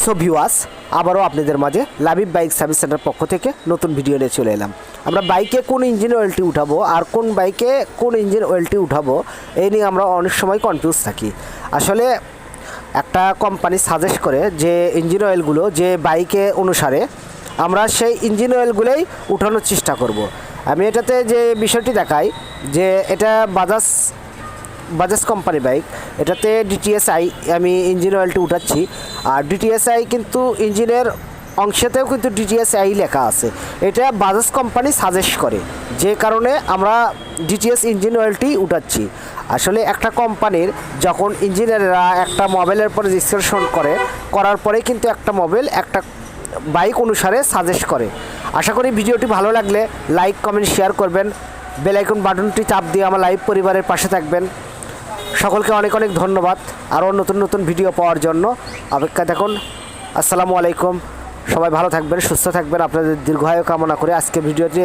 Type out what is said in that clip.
So viewers, আবারও আপনাদের মাঝে লাবিব বাইক সার্ভিস সেন্টার পক্ষ থেকে নতুন ভিডিও নিয়ে চলে এলাম। আমরা বাইকে কোন ইঞ্জিন অয়েলটি উঠাবো আর কোন বাইকে কোন ইঞ্জিন অয়েলটি উঠাবো এই নিয়ে আমরা অনেক সময় কনফিউজ থাকি। আসলে একটা কোম্পানি সাজেস্ট করে যে ইঞ্জিন অয়েলগুলো যে বাইকে অনুসারে আমরা সেই ইঞ্জিন অয়েলগুলোই উঠানোর চেষ্টা করব। আমি এটাতে যে বিষয়টি দেখাই যে এটা বাজাজ কোম্পানি বাইক, এটাতে ডিটিএসআই আমি ইঞ্জিন অয়েলটি উঠাচ্ছি। আর ডিটিএসআই কিন্তু ইঞ্জিনের অংশেতেও কিন্তু ডিটিএসআই লেখা আছে, এটা বাজাজ কোম্পানি সাজেস্ট করে, যে কারণে আমরা ডিটিএস ইঞ্জিন অয়েলটি উঠাচ্ছি। আসলে একটা কোম্পানির যখন ইঞ্জিনিয়াররা একটা মোবাইলের পরে রেজিস্ট্রেশন করার পরে কিন্তু একটা মোবাইল একটা বাইক অনুসারে সাজেস্ট করে। আশা করি ভিডিওটি ভালো লাগলে লাইক কমেন্ট শেয়ার করবেন, বেল আইকন বাটনটি চাপ দিয়ে আমার লাইভ পরিবারের পাশে থাকবেন। সকলকে অনেক অনেক ধন্যবাদ। আরও নতুন নতুন ভিডিও পাওয়ার জন্য অপেক্ষা থাকুন। আসসালামু আলাইকুম। সবাই ভালো থাকবেন, সুস্থ থাকবেন, আপনাদের দীর্ঘায়ু কামনা করে আজকে ভিডিওটি